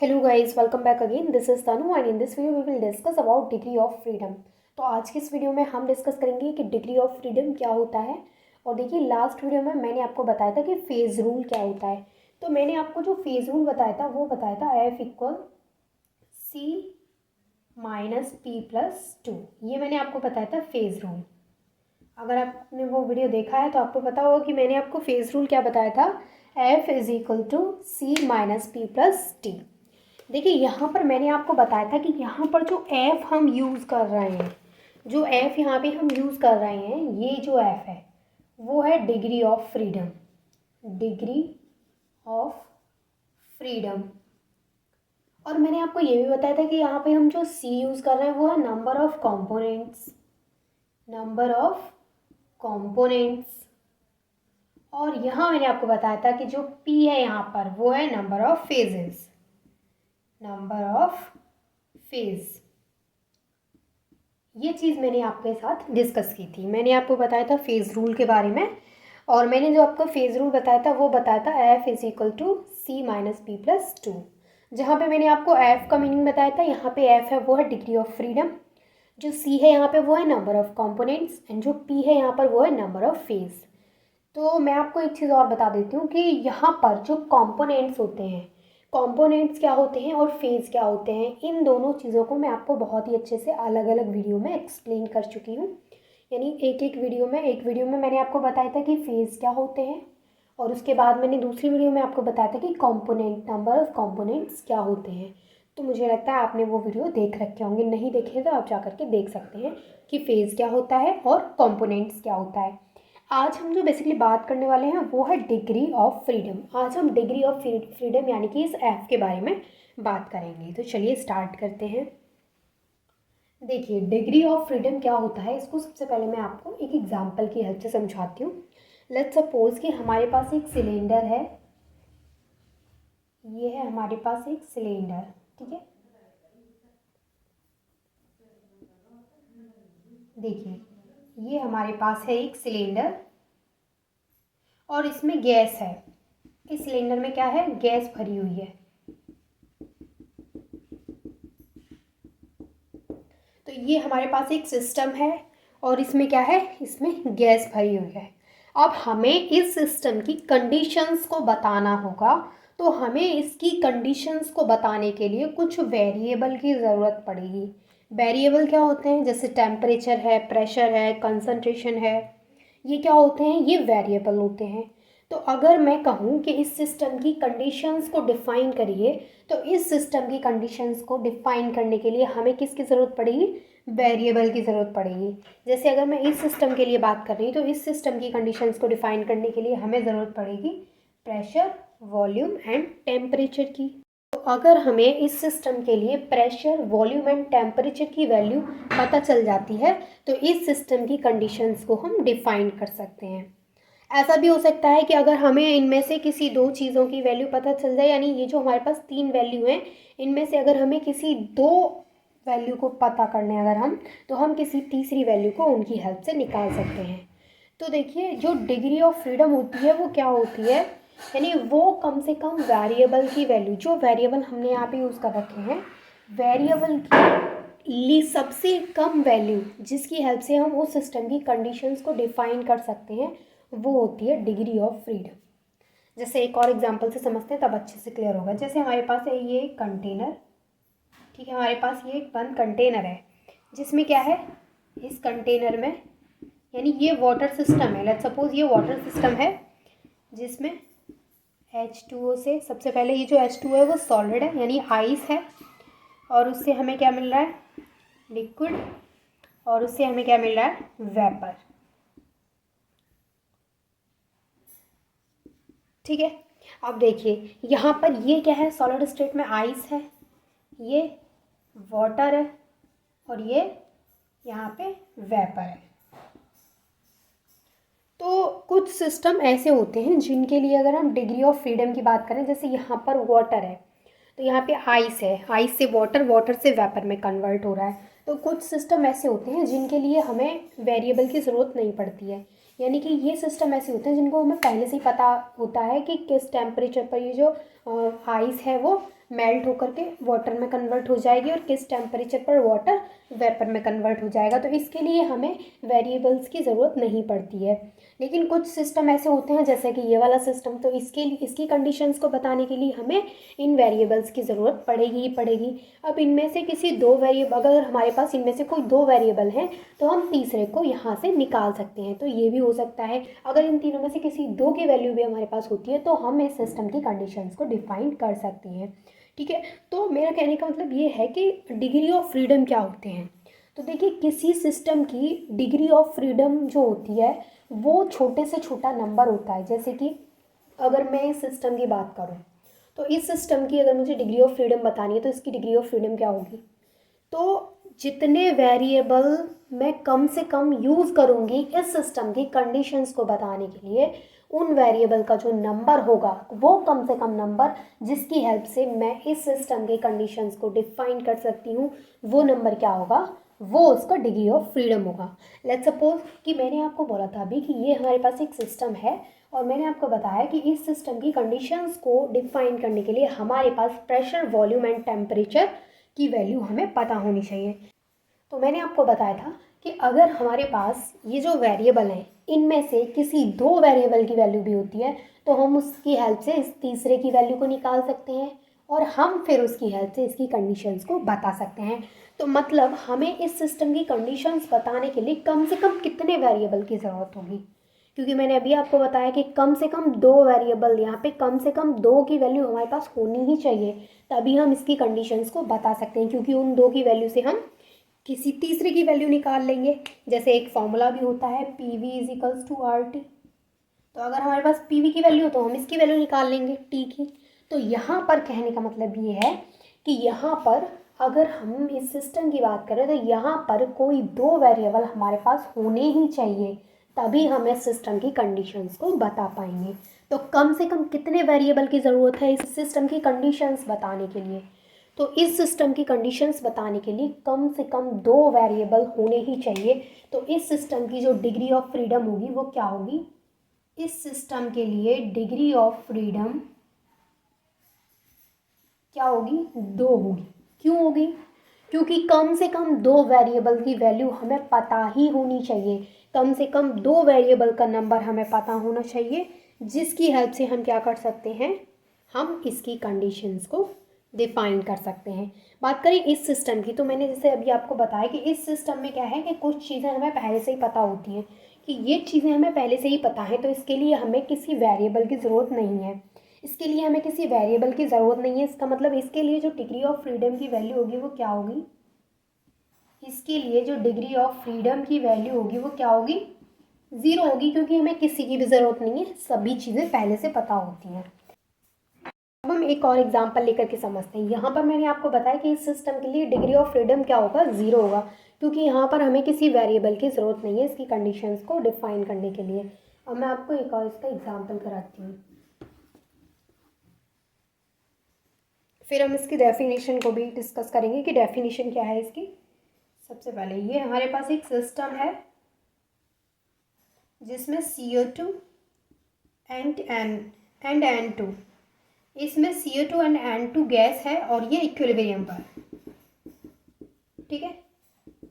Hello guys, welcome back again. This is Tanu and in this video we will discuss about degree of freedom. तो आज की इस video में हम discuss करेंगे कि डिग्री ऑफ फ्रीडम क्या होता है। और देखिए, लास्ट वीडियो में मैंने आपको बताया था कि फेज रूल क्या होता है। तो मैंने आपको जो फेज रूल बताया था वो बताया था F equal C minus P plus 2। ये मैंने आपको बताया था फेज रूल। अगर आपने वो वीडियो देखा है तो आपको पता होगा कि मैंने आपको फेज रूल क्या बताया था। F is equal to C minus P plus T। देखिए, यहाँ पर मैंने आपको बताया था कि यहाँ पर जो एफ हम यूज़ कर रहे हैं, जो एफ यहाँ पे हम यूज़ कर रहे हैं, ये जो एफ है वो है degree of freedom. Degree of freedom. और मैंने आपको ये भी बताया था कि यहाँ पे हम जो सी यूज़ कर रहे हैं वो है number of components. Number of components. और यहाँ मैंने आपको बताया था कि जो पी है यहाँ पर वो है number of phases. Number of phase. ये चीज़ मैंने आपके साथ डिस्कस की थी। मैंने आपको बताया था फेज़ रूल के बारे में। और मैंने जो आपको फेज़ रूल बताया था वो बताया था F is equal to C minus P plus 2। जहाँ पे मैंने आपको एफ का मीनिंग बताया था, यहाँ पे एफ है वो है डिग्री ऑफ फ्रीडम, जो सी है यहाँ पे वो है नंबर ऑफ कंपोनेंट्स, एंड जो पी है यहाँ पर वो है नंबर ऑफ फेज। तो मैं आपको एक चीज़ और बता देती हूँ कि यहाँ पर जो कंपोनेंट्स होते हैं, कंपोनेंट्स क्या होते हैं और फेज़ क्या होते हैं, इन दोनों चीज़ों को मैं आपको बहुत ही अच्छे से अलग अलग वीडियो में एक्सप्लेन कर चुकी हूँ। यानी एक वीडियो में मैंने आपको बताया था कि फेज़ क्या होते हैं, और उसके बाद मैंने दूसरी वीडियो में आपको बताया था कि कंपोनेंट, नंबर ऑफ कंपोनेंट्स क्या होते हैं। तो मुझे लगता है आपने वो वीडियो देख रखे होंगे, नहीं देखे तो आप जा करके देख सकते हैं कि फेज़ क्या होता है और कंपोनेंट्स क्या होता है। आज हम जो बेसिकली बात करने वाले हैं वो है डिग्री ऑफ फ्रीडम। आज हम डिग्री ऑफ फ्रीडम यानी कि इस एफ के बारे में बात करेंगे। तो चलिए स्टार्ट करते हैं। देखिए, डिग्री ऑफ फ्रीडम क्या होता है, इसको सबसे पहले मैं आपको एक एग्जांपल की हेल्प से समझाती हूँ। लेट्स सपोज कि हमारे पास एक सिलेंडर है। ये है हमारे पास एक सिलेंडर, ठीक है। देखिए, ये हमारे पास है एक सिलेंडर और इसमें गैस है। इस सिलेंडर में क्या है, गैस भरी हुई है। तो ये हमारे पास एक सिस्टम है और इसमें क्या है, इसमें गैस भरी हुई है। अब हमें इस सिस्टम की कंडीशंस को बताना होगा। तो हमें इसकी कंडीशंस को बताने के लिए कुछ वेरिएबल की ज़रूरत पड़ेगी। वेरिएबल क्या होते हैं, जैसे टेम्परेचर है, प्रेशर है, कंसंट्रेशन है, ये क्या होते हैं, ये वेरिएबल होते हैं। तो अगर मैं कहूँ कि इस सिस्टम की कंडीशंस को डिफ़ाइन करिए, तो इस सिस्टम की कंडीशंस को डिफ़ाइन करने के लिए हमें किसकी ज़रूरत पड़ेगी, वेरिएबल की ज़रूरत पड़ेगी। जैसे अगर मैं इस सिस्टम के लिए बात कर रही हूँ तो इस सिस्टम की कंडीशंस को डिफ़ाइन करने के लिए हमें ज़रूरत पड़ेगी प्रेशर, वॉल्यूम एंड टेम्परेचर की। तो अगर हमें इस सिस्टम के लिए प्रेशर, वॉल्यूम एंड टेम्परेचर की वैल्यू पता चल जाती है तो इस सिस्टम की कंडीशंस को हम डिफ़ाइन कर सकते हैं। ऐसा भी हो सकता है कि अगर हमें इनमें से किसी दो चीज़ों की वैल्यू पता चल जाए, यानी ये जो हमारे पास तीन वैल्यू हैं, इनमें से अगर हमें किसी दो वैल्यू को पता करने अगर हम, तो हम किसी तीसरी वैल्यू को उनकी हेल्प से निकाल सकते हैं। तो देखिए, जो डिग्री ऑफ फ्रीडम होती है वो क्या होती है, यानी वो कम से कम वेरिएबल की वैल्यू, जो वेरिएबल हमने यहाँ पे यूज़ कर रखे हैं, वेरिएबल की सबसे कम वैल्यू जिसकी हेल्प से हम उस सिस्टम की कंडीशंस को डिफ़ाइन कर सकते हैं, वो होती है डिग्री ऑफ फ्रीडम। जैसे एक और एग्जांपल से समझते हैं तब अच्छे से क्लियर होगा। जैसे हमारे पास है ये कंटेनर, ठीक है। हमारे पास ये एक बंद कंटेनर है जिसमें क्या है, इस कंटेनर में, यानी ये वाटर सिस्टम है। लेट्स सपोज ये वाटर सिस्टम है जिसमें H2O से, सबसे पहले ये जो H2O है वो सॉलिड है यानी आइस है, और उससे हमें क्या मिल रहा है, लिक्विड, और उससे हमें क्या मिल रहा है, वेपर, ठीक है। अब देखिए, यहाँ पर ये क्या है, सॉलिड स्टेट में आइस है, ये वाटर है, और ये यहाँ पे वेपर है। तो कुछ सिस्टम ऐसे होते हैं जिनके लिए अगर हम डिग्री ऑफ फ्रीडम की बात करें, जैसे यहाँ पर वाटर है तो यहाँ पे आइस है, आइस से वाटर, वाटर से वेपर में कन्वर्ट हो रहा है। तो कुछ सिस्टम ऐसे होते हैं जिनके लिए हमें वेरिएबल की ज़रूरत नहीं पड़ती है, यानी कि ये सिस्टम ऐसे होते हैं जिनको हमें पहले से ही पता होता है कि किस टेम्परेचर पर ये जो आइस है वो मेल्ट होकर के वाटर में कन्वर्ट हो जाएगी और किस टेम्परेचर पर वाटर वेपर में कन्वर्ट हो जाएगा। तो इसके लिए हमें वेरिएबल्स की ज़रूरत नहीं पड़ती है। लेकिन कुछ सिस्टम ऐसे होते हैं जैसे कि ये वाला सिस्टम, तो इसके लिए इसकी कंडीशंस को बताने के लिए हमें इन वेरिएबल्स की ज़रूरत पड़ेगी ही पड़ेगी। अब इनमें से किसी दो वेरिएबल, अगर हमारे पास इनमें से कोई दो वेरिएबल हैं तो हम तीसरे को यहाँ से निकाल सकते हैं। तो ये भी हो सकता है। अगर इन तीनों में से किसी दो की वैल्यू भी हमारे पास होती है तो हम इस सिस्टम की कंडीशंस को डिफाइन कर सकते हैं। ठीक है, तो मेरा कहने का मतलब ये है कि डिग्री ऑफ फ्रीडम क्या होते हैं। तो देखिए, किसी सिस्टम की डिग्री ऑफ फ्रीडम जो होती है वो छोटे से छोटा नंबर होता है। जैसे कि अगर मैं इस सिस्टम की बात करूं तो इस सिस्टम की अगर मुझे डिग्री ऑफ फ्रीडम बतानी है तो इसकी डिग्री ऑफ फ्रीडम क्या होगी। तो जितने वेरिएबल मैं कम से कम यूज़ करूँगी इस सिस्टम की कंडीशंस को बताने के लिए, उन वेरिएबल का जो नंबर होगा वो कम से कम नंबर जिसकी हेल्प से मैं इस सिस्टम के कंडीशंस को डिफाइन कर सकती हूँ, वो नंबर क्या होगा, वो उसका डिग्री ऑफ फ्रीडम होगा। लेट्स सपोज कि मैंने आपको बोला था अभी कि ये हमारे पास एक सिस्टम है और मैंने आपको बताया कि इस सिस्टम की कंडीशंस को डिफाइन करने के लिए हमारे पास प्रेशर, वॉल्यूम एंड टेम्परेचर की वैल्यू हमें पता होनी चाहिए। तो मैंने आपको बताया था कि अगर हमारे पास ये जो वेरिएबल हैं इनमें से किसी दो वेरिएबल की वैल्यू भी होती है तो हम उसकी हेल्प से इस तीसरे की वैल्यू को निकाल सकते हैं और हम फिर उसकी हेल्प से इसकी कंडीशंस को बता सकते हैं। तो मतलब हमें इस सिस्टम की कंडीशंस बताने के लिए कम से कम कितने वेरिएबल की ज़रूरत होगी, क्योंकि मैंने अभी आपको बताया कि कम से कम दो वेरिएबल, यहाँ पे कम से कम दो की वैल्यू हमारे पास होनी ही चाहिए, तभी हम इसकी कंडीशंस को बता सकते हैं, क्योंकि उन दो की वैल्यू से हम किसी तीसरे की वैल्यू निकाल लेंगे। जैसे एक फॉर्मूला भी होता है PV इजिकल्स टू RT, तो अगर हमारे पास PV की वैल्यू हो तो हम इसकी वैल्यू निकाल लेंगे T की। तो यहाँ पर कहने का मतलब ये है कि यहाँ पर अगर हम इस सिस्टम की बात करें तो यहाँ पर कोई दो वेरिएबल हमारे पास होने ही चाहिए, तभी हम इस सिस्टम की कंडीशंस को बता पाएंगे। तो कम से कम कितने वेरिएबल की ज़रूरत है इस सिस्टम की कंडीशंस बताने के लिए। तो इस सिस्टम की कंडीशंस बताने के लिए कम से कम दो वेरिएबल होने ही चाहिए। तो इस सिस्टम की जो डिग्री ऑफ फ्रीडम होगी वो क्या होगी, इस सिस्टम के लिए डिग्री ऑफ फ्रीडम क्या होगी, दो होगी। क्यों होगी, क्योंकि कम से कम दो वेरिएबल की वैल्यू हमें पता ही होनी चाहिए। कम से कम दो वेरिएबल का नंबर हमें पता होना चाहिए, जिसकी हेल्प से हम क्या कर सकते हैं, हम इसकी कंडीशंस को डिफाइन कर सकते हैं। बात करें इस सिस्टम की, तो मैंने जैसे अभी आपको बताया कि इस सिस्टम में क्या है कि कुछ चीज़ें हमें पहले से ही पता होती हैं, कि ये चीज़ें हमें पहले से ही पता है, तो इसके लिए हमें किसी वेरिएबल की ज़रूरत नहीं है। इसके लिए हमें किसी वेरिएबल की ज़रूरत नहीं है। इसका मतलब इसके लिए जो डिग्री ऑफ फ्रीडम की वैल्यू होगी वो क्या होगी, इसके लिए जो डिग्री ऑफ फ्रीडम की वैल्यू होगी वो क्या होगी, ज़ीरो होगी, क्योंकि हमें किसी की भी ज़रूरत नहीं है, सभी चीज़ें पहले से पता होती हैं। अब हम एक और एग्जांपल लेकर के समझते हैं। यहाँ पर मैंने आपको बताया कि इस सिस्टम के लिए डिग्री ऑफ फ्रीडम क्या होगा, ज़ीरो होगा, क्योंकि यहाँ पर हमें किसी वेरिएबल की ज़रूरत नहीं है इसकी कंडीशंस को डिफाइन करने के लिए। अब मैं आपको एक और इसका एग्जांपल कराती हूँ, फिर हम इसकी डेफिनेशन को भी डिस्कस करेंगे कि डेफिनेशन क्या है इसकी। सबसे पहले ये हमारे पास एक सिस्टम है जिसमें CO2 एंड N2, इसमें CO2 एंड N2 गैस है और ये इक्विलिब्रियम पर, ठीक है।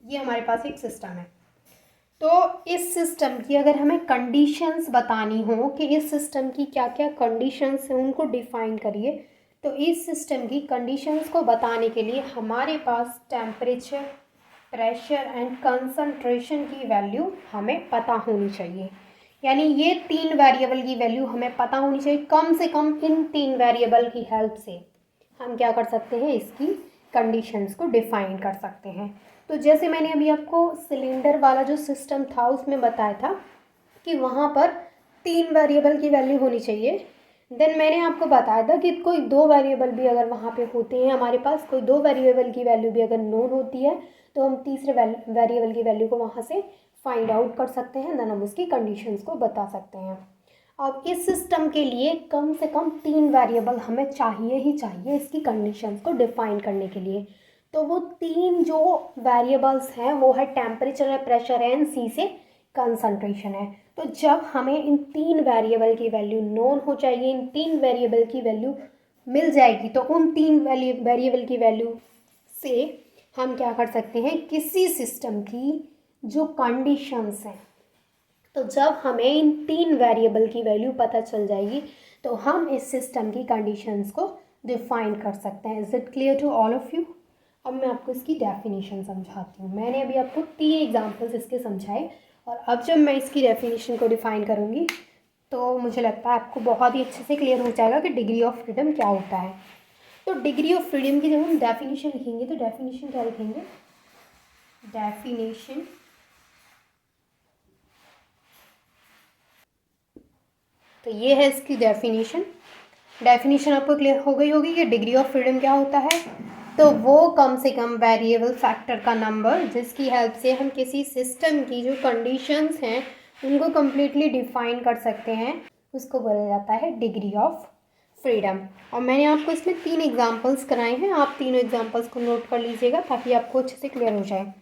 ये हमारे पास एक सिस्टम है। तो इस सिस्टम की अगर हमें कंडीशंस बतानी हो कि इस सिस्टम की क्या क्या कंडीशंस हैं उनको डिफाइन करिए, तो इस सिस्टम की कंडीशंस को बताने के लिए हमारे पास टेम्परेचर, प्रेशर एंड कंसंट्रेशन की वैल्यू हमें पता होनी चाहिए। यानी ये तीन वेरिएबल की वैल्यू हमें पता होनी चाहिए। कम से कम इन तीन वेरिएबल की हेल्प से हम क्या कर सकते हैं, इसकी कंडीशंस को डिफाइन कर सकते हैं। तो जैसे मैंने अभी आपको सिलेंडर वाला जो सिस्टम था उसमें बताया था कि वहाँ पर तीन वेरिएबल की वैल्यू होनी चाहिए। देन मैंने आपको बताया था कि कोई दो वेरिएबल भी अगर वहाँ पे होते हैं, हमारे पास कोई दो वेरिएबल की वैल्यू भी अगर नोन होती है तो हम तीसरे वेरिएबल की वैल्यू को वहाँ से फाइंड आउट कर सकते हैं, देन हम उसकी कंडीशंस को बता सकते हैं। अब इस सिस्टम के लिए कम से कम तीन वेरिएबल हमें चाहिए ही चाहिए इसकी कंडीशंस को डिफाइन करने के लिए। तो वो तीन जो वेरिएबल्स हैं वो है टेम्परेचर है, प्रेशर है एंड C से कंसंट्रेशन है। तो जब हमें इन तीन वेरिएबल की वैल्यू नोन हो चाहिए, इन तीन वेरिएबल की वैल्यू मिल जाएगी तो उन 3 वेरिएबल की वैल्यू से हम क्या कर सकते हैं, किसी सिस्टम की जो कंडीशंस हैं, तो जब हमें इन 3 वेरिएबल की वैल्यू पता चल जाएगी तो हम इस सिस्टम की कंडीशंस को डिफाइन कर सकते हैं। Is it clear to all of you? अब मैं आपको इसकी डेफिनेशन समझाती हूँ। मैंने अभी आपको 3 एग्जांपल्स इसके समझाए और अब जब मैं इसकी डेफिनेशन को डिफाइन करूँगी तो मुझे लगता है आपको बहुत ही अच्छे से क्लियर हो जाएगा कि डिग्री ऑफ फ्रीडम क्या होता है। तो डिग्री ऑफ फ्रीडम की जब हम डेफिनेशन लिखेंगे तो डेफिनेशन क्या लिखेंगे, डेफिनेशन तो ये है इसकी डेफिनेशन आपको क्लियर हो गई होगी कि डिग्री ऑफ फ्रीडम क्या होता है। तो वो कम से कम वेरिएबल फैक्टर का नंबर जिसकी हेल्प से हम किसी सिस्टम की जो कंडीशंस हैं उनको कम्प्लीटली डिफाइन कर सकते हैं, उसको बोला जाता है डिग्री ऑफ फ्रीडम। और मैंने आपको इसमें 3 एग्जांपल्स कराए हैं, आप तीनों एग्जांपल्स को नोट कर लीजिएगा ताकि आपको अच्छे से क्लियर हो जाए।